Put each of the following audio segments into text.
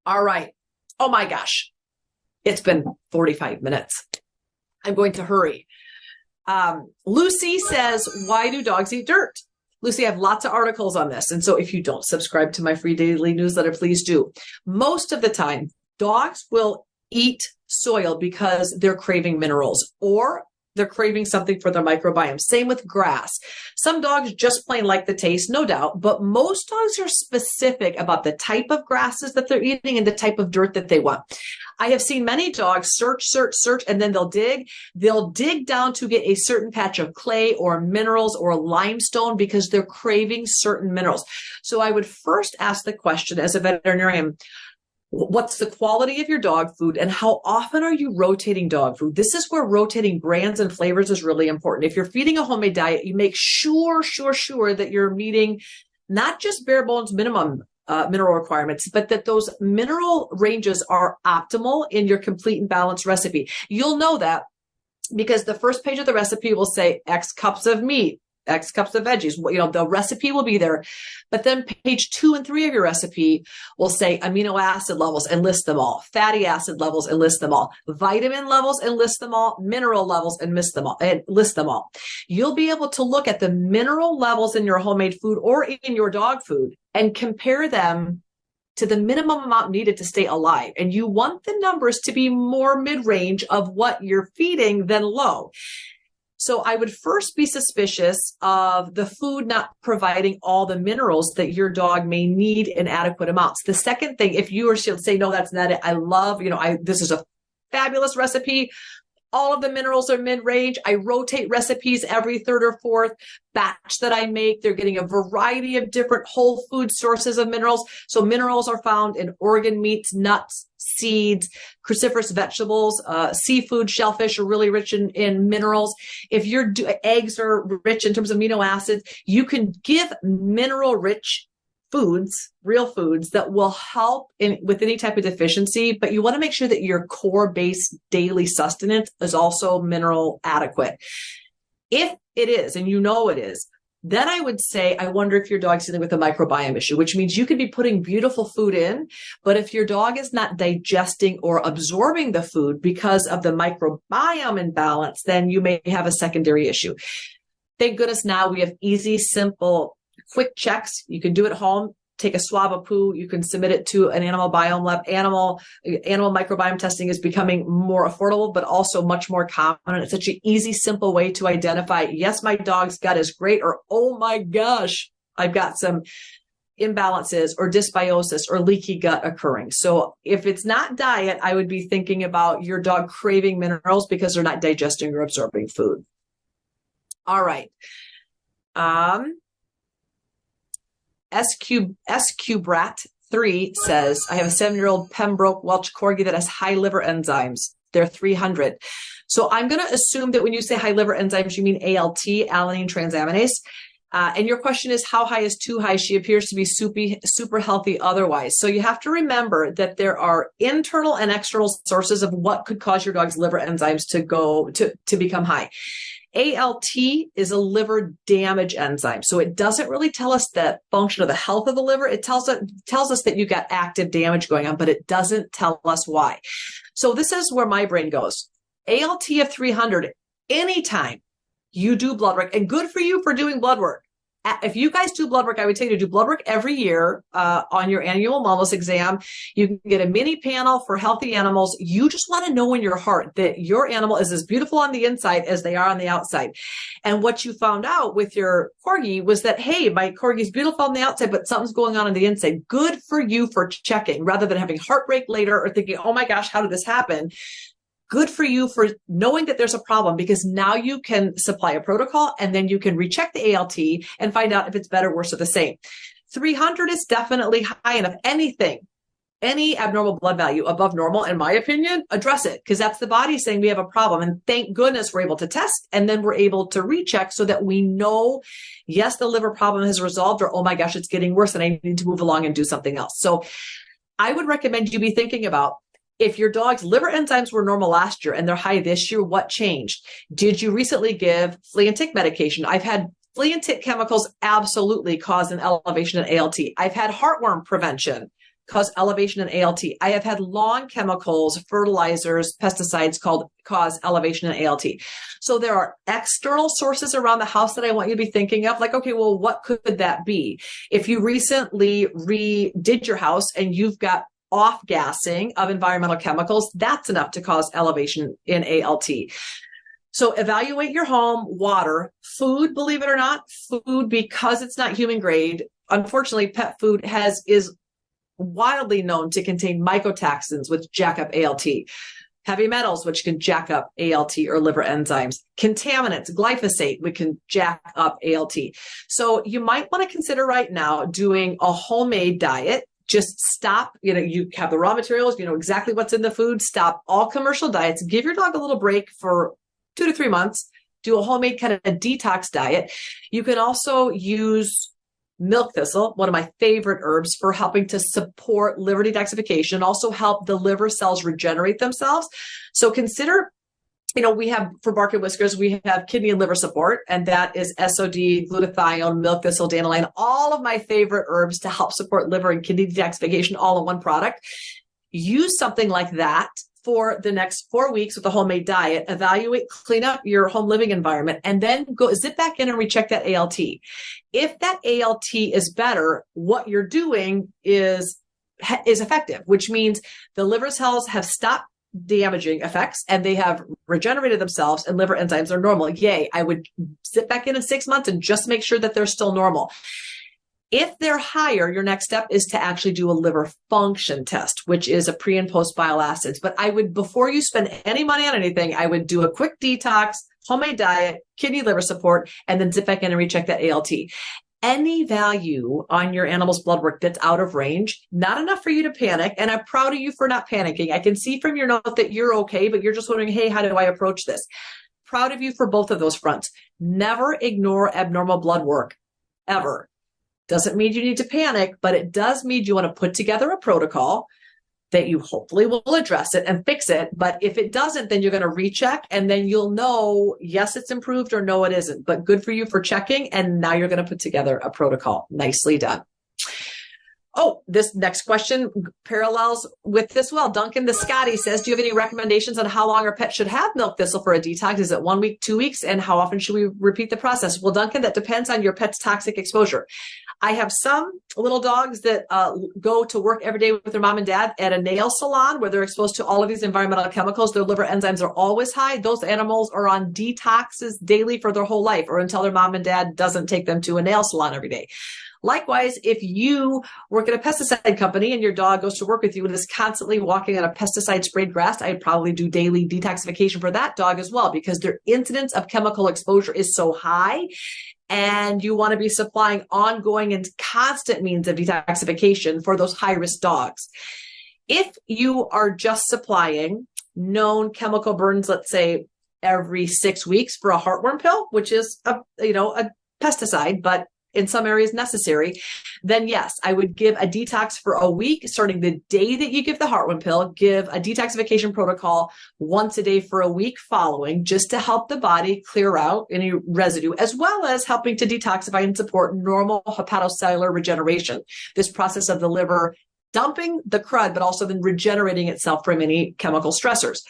All right. Oh my gosh. It's been 45 minutes. I'm going to hurry. Lucy says, why do dogs eat dirt? Lucy, I have lots of articles on this. And so if you don't subscribe to my free daily newsletter, please do. Most of the time, dogs will eat soil because they're craving minerals or they're craving something for their microbiome. Same with grass. Some dogs just plain like the taste, no doubt, but most dogs are specific about the type of grasses that they're eating and the type of dirt that they want. I have seen many dogs search, and then they'll dig. They'll dig down to get a certain patch of clay or minerals or limestone because they're craving certain minerals. So I would first ask the question as a veterinarian, what's the quality of your dog food and how often are you rotating dog food? This is where rotating brands and flavors is really important. If you're feeding a homemade diet, you make sure that you're meeting not just bare bones minimum mineral requirements, but that those mineral ranges are optimal in your complete and balanced recipe. You'll know that because the first page of the recipe will say X cups of meat, X cups of veggies. You know, the recipe will be there. But then page 2 and 3 of your recipe will say amino acid levels and list them all, fatty acid levels and list them all, vitamin levels and list them all, mineral levels and list them all. You'll be able to look at the mineral levels in your homemade food or in your dog food and compare them to the minimum amount needed to stay alive. And you want the numbers to be more mid-range of what you're feeding than low. So I would first be suspicious of the food not providing all the minerals that your dog may need in adequate amounts. The second thing, if you or she'll say, no, that's not it. I love, this is a fabulous recipe. All of the minerals are mid-range. I rotate recipes every third or fourth batch that I make. They're getting a variety of different whole food sources of minerals. So minerals are found in organ meats, nuts, seeds, cruciferous vegetables, seafood, shellfish are really rich in minerals. If your eggs are rich in terms of amino acids, you can give mineral-rich foods, real foods that will help with any type of deficiency, but you want to make sure that your core base daily sustenance is also mineral adequate. If it is, and you know it is, then I would say, I wonder if your dog's dealing with a microbiome issue, which means you could be putting beautiful food in, but if your dog is not digesting or absorbing the food because of the microbiome imbalance, then you may have a secondary issue. Thank goodness now we have easy, simple, quick checks. You can do it at home. Take a swab of poo. You can submit it to an animal biome lab. Animal microbiome testing is becoming more affordable, but also much more common. It's such an easy, simple way to identify, yes, my dog's gut is great, or, oh my gosh, I've got some imbalances or dysbiosis or leaky gut occurring. So if it's not diet, I would be thinking about your dog craving minerals because they're not digesting or absorbing food. All right. SQ Brat 3 says, I have a 7-year-old Pembroke Welsh Corgi that has high liver enzymes. They're 300. So I'm going to assume that when you say high liver enzymes, you mean ALT, alanine transaminase. And your question is, how high is too high? She appears to be super healthy otherwise. So you have to remember that there are internal and external sources of what could cause your dog's liver enzymes to become high. ALT is a liver damage enzyme. So it doesn't really tell us the function of the health of the liver. It tells us that you've got active damage going on, but it doesn't tell us why. So this is where my brain goes. ALT of 300, anytime you do blood work, and good for you for doing blood work. If you guys do blood work, I would tell you to do blood work every year on your annual wellness exam. You can get a mini panel for healthy animals. You just want to know in your heart that your animal is as beautiful on the inside as they are on the outside. And what you found out with your Corgi was that, hey, my Corgi is beautiful on the outside, but something's going on the inside. Good for you for checking rather than having heartbreak later or thinking, oh my gosh, how did this happen? Good for you for knowing that there's a problem, because now you can supply a protocol and then you can recheck the ALT and find out if it's better, worse, or the same. 300 is definitely high enough. Any abnormal blood value above normal, in my opinion, address it, because that's the body saying we have a problem. And thank goodness we're able to test and then we're able to recheck so that we know, yes, the liver problem has resolved, or, oh my gosh, it's getting worse and I need to move along and do something else. So I would recommend you be thinking about, if your dog's liver enzymes were normal last year and they're high this year, what changed? Did you recently give flea and tick medication? I've had flea and tick chemicals absolutely cause an elevation in ALT. I've had heartworm prevention cause elevation in ALT. I have had lawn chemicals, fertilizers, pesticides cause elevation in ALT. So there are external sources around the house that I want you to be thinking of. Like, okay, well, what could that be? If you recently redid your house and you've got off-gassing of environmental chemicals, that's enough to cause elevation in ALT. So evaluate your home, water, food, believe it or not, food, because it's not human grade. Unfortunately, pet food is widely known to contain mycotoxins, which jack up ALT, heavy metals, which can jack up ALT or liver enzymes, contaminants, glyphosate, which can jack up ALT. So you might want to consider right now doing a homemade diet. Just stop, you have the raw materials, you know exactly what's in the food, stop all commercial diets, give your dog a little break for 2 to 3 months, do a homemade kind of a detox diet. You can also use milk thistle, one of my favorite herbs, for helping to support liver detoxification, also help the liver cells regenerate themselves. So consider, we have, for bark and whiskers, we have kidney and liver support, and that is SOD, glutathione, milk thistle, dandelion, all of my favorite herbs to help support liver and kidney detoxification all in one product. Use something like that for the next 4 weeks with a homemade diet, evaluate, clean up your home living environment, and then go zip back in and recheck that ALT. If that ALT is better, what you're doing is effective, which means the liver cells have stopped damaging effects and they have regenerated themselves and liver enzymes are normal. Yay. I would sit back in 6 months and just make sure that they're still normal. If they're higher, your next step is to actually do a liver function test, which is a pre and post bile acids. But I would, before you spend any money on anything, I would do a quick detox, homemade diet, kidney liver support, and then zip back in and recheck that ALT. Any value on your animal's blood work that's out of range, not enough for you to panic. And I'm proud of you for not panicking. I can see from your note that you're okay, but you're just wondering, hey, how do I approach this? Proud of you for both of those fronts. Never ignore abnormal blood work, ever. Doesn't mean you need to panic, but it does mean you want to put together a protocol that you hopefully will address it and fix it. But if it doesn't, then you're going to recheck and then you'll know, yes, it's improved or no, it isn't. But good for you for checking. And now you're going to put together a protocol. Nicely done. Oh, this next question parallels with this well. Duncan the Scotty says, do you have any recommendations on how long our pet should have milk thistle for a detox? Is it 1 week, 2 weeks? And how often should we repeat the process? Well, Duncan, that depends on your pet's toxic exposure. I have some little dogs that go to work every day with their mom and dad at a nail salon where they're exposed to all of these environmental chemicals. Their liver enzymes are always high. Those animals are on detoxes daily for their whole life or until their mom and dad doesn't take them to a nail salon every day. Likewise, if you work at a pesticide company and your dog goes to work with you and is constantly walking on a pesticide sprayed grass, I'd probably do daily detoxification for that dog as well, because their incidence of chemical exposure is so high. And you want to be supplying ongoing and constant means of detoxification for those high-risk dogs. If you are just supplying known chemical burns, let's say every 6 weeks for a heartworm pill, which is a pesticide, but in some areas necessary, then yes, I would give a detox for a week, starting the day that you give the heartworm pill, give a detoxification protocol once a day for a week following, just to help the body clear out any residue, as well as helping to detoxify and support normal hepatocellular regeneration. This process of the liver dumping the crud, but also then regenerating itself from any chemical stressors.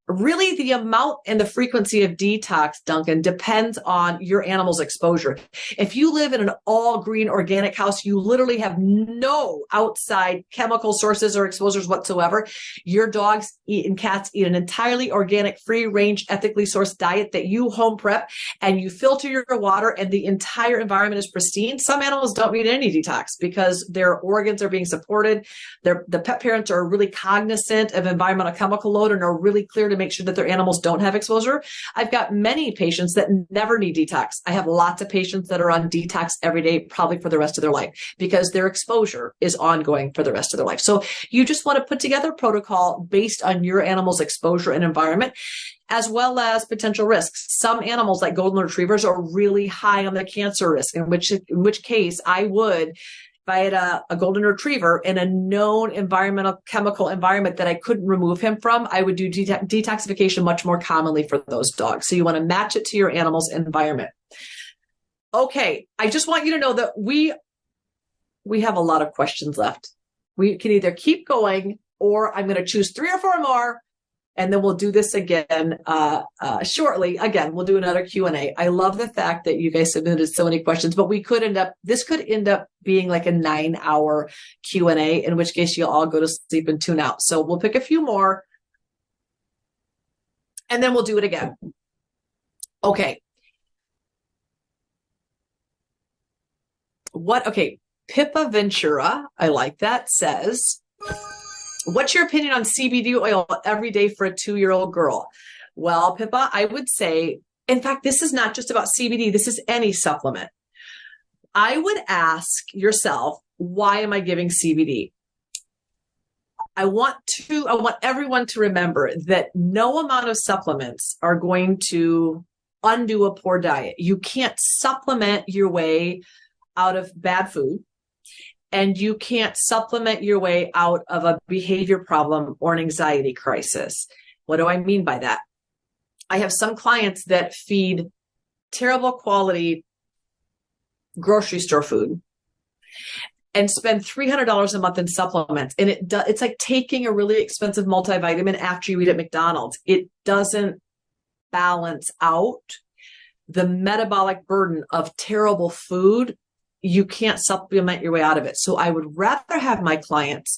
Really, the amount and the frequency of detox, Duncan, depends on your animal's exposure. If you live in an all-green organic house, you literally have no outside chemical sources or exposures whatsoever. Your dogs and cats eat an entirely organic, free-range, ethically sourced diet that you home prep, and you filter your water, and the entire environment is pristine. Some animals don't need any detox because their organs are being supported. The pet parents are really cognizant of environmental chemical load and are really clear to make sure that their animals don't have exposure. I've got many patients that never need detox. I have lots of patients that are on detox every day, probably for the rest of their life, because their exposure is ongoing for the rest of their life. So you just want to put together a protocol based on your animal's exposure and environment, as well as potential risks. Some animals, like golden retrievers, are really high on the cancer risk, in which case I would, if I had a golden retriever in a known environmental chemical environment that I couldn't remove him from, I would do detoxification much more commonly for those dogs. So you want to match it to your animal's environment. Okay, I just want you to know that we have a lot of questions left. We can either keep going, or I'm going to choose 3 or 4 more, and then we'll do this again shortly. Again, we'll do another Q&A. I love the fact that you guys submitted so many questions, but this could end up being like a 9-hour Q&A, in which case you'll all go to sleep and tune out. So we'll pick a few more, and then we'll do it again. Okay. Pippa Ventura, I like that, says, what's your opinion on CBD oil every day for a 2-year-old girl? Well, Pippa, I would say, in fact, this is not just about CBD. This is any supplement. I would ask yourself, why am I giving CBD? I want everyone to remember that no amount of supplements are going to undo a poor diet. You can't supplement your way out of bad food, and you can't supplement your way out of a behavior problem or an anxiety crisis. What do I mean by that? I have some clients that feed terrible quality grocery store food and spend $300 a month in supplements. And it's like taking a really expensive multivitamin after you eat at McDonald's. It doesn't balance out the metabolic burden of terrible food. You can't supplement your way out of it. So I would rather have my clients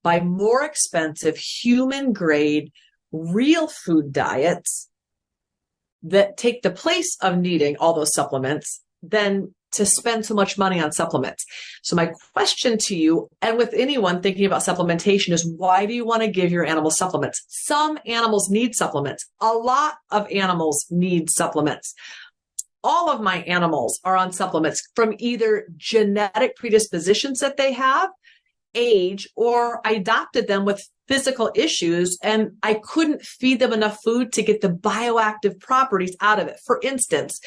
buy more expensive human grade, real food diets that take the place of needing all those supplements than to spend so much money on supplements. So my question to you, and with anyone thinking about supplementation, is why do you want to give your animal supplements? Some animals need supplements. A lot of animals need supplements. All of my animals are on supplements from either genetic predispositions that they have, age, or I adopted them with physical issues and I couldn't feed them enough food to get the bioactive properties out of it. For instance,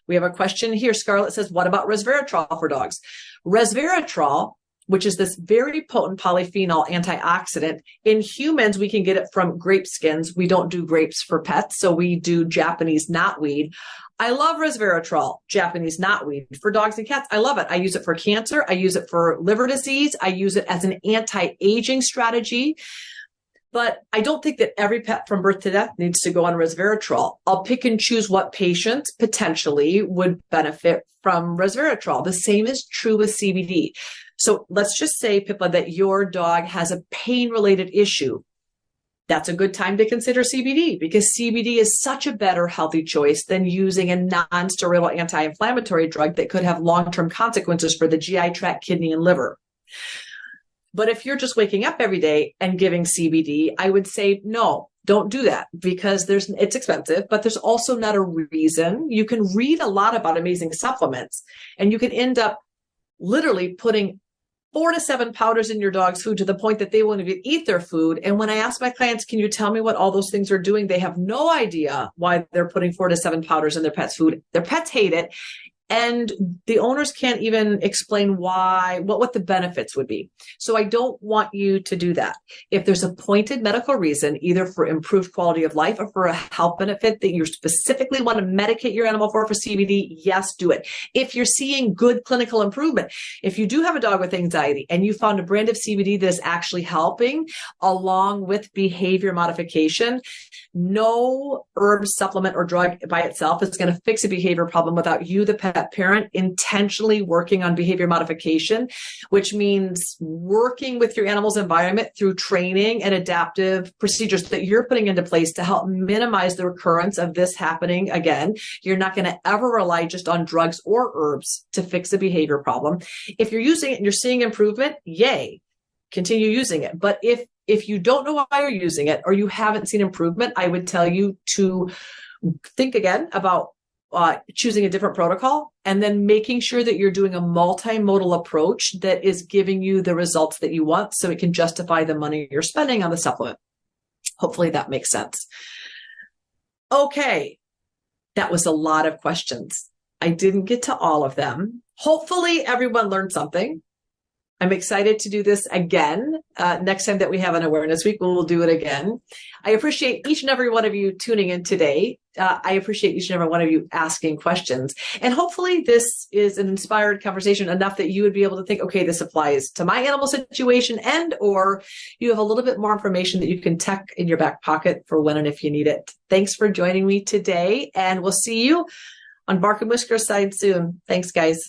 we have a question here. Scarlett says, what about resveratrol for dogs? Resveratrol, which is this very potent polyphenol antioxidant. In humans, we can get it from grape skins. We don't do grapes for pets, so we do Japanese knotweed. I love resveratrol, Japanese knotweed, for dogs and cats. I love it. I use it for cancer. I use it for liver disease. I use it as an anti-aging strategy. But I don't think that every pet from birth to death needs to go on resveratrol. I'll pick and choose what patients potentially would benefit from resveratrol. The same is true with CBD. So let's just say, Pippa, that your dog has a pain-related issue. That's a good time to consider CBD, because CBD is such a better healthy choice than using a non-steroidal anti-inflammatory drug that could have long-term consequences for the GI tract, kidney, and liver. But if you're just waking up every day and giving CBD, I would say, no, don't do that, because it's expensive, but there's also not a reason. You can read a lot about amazing supplements, and you can end up literally putting 4 to 7 powders in your dog's food to the point that they won't even eat their food. And when I ask my clients, can you tell me what all those things are doing? They have no idea why they're putting 4 to 7 powders in their pet's food. Their pets hate it. And the owners can't even explain what the benefits would be. So I don't want you to do that. If there's a pointed medical reason, either for improved quality of life or for a health benefit that you specifically want to medicate your animal for CBD, yes, do it. If you're seeing good clinical improvement, if you do have a dog with anxiety and you found a brand of CBD that is actually helping along with behavior modification, no herb supplement or drug by itself is going to fix a behavior problem without you, the pet parent, intentionally working on behavior modification, which means working with your animal's environment through training and adaptive procedures that you're putting into place to help minimize the recurrence of this happening again. You're not going to ever rely just on drugs or herbs to fix a behavior problem. If you're using it and you're seeing improvement, yay, continue using it. But if you don't know why you're using it or you haven't seen improvement, I would tell you to think again about choosing a different protocol and then making sure that you're doing a multimodal approach that is giving you the results that you want so it can justify the money you're spending on the supplement. Hopefully that makes sense. Okay. That was a lot of questions. I didn't get to all of them. Hopefully everyone learned something. I'm excited to do this again. Next time that we have an awareness week, we'll do it again. I appreciate each and every one of you tuning in today. I appreciate each and every one of you asking questions. And hopefully this is an inspired conversation enough that you would be able to think, okay, this applies to my animal situation, and or you have a little bit more information that you can tuck in your back pocket for when and if you need it. Thanks for joining me today, and we'll see you on Bark and Whisker side soon. Thanks, guys.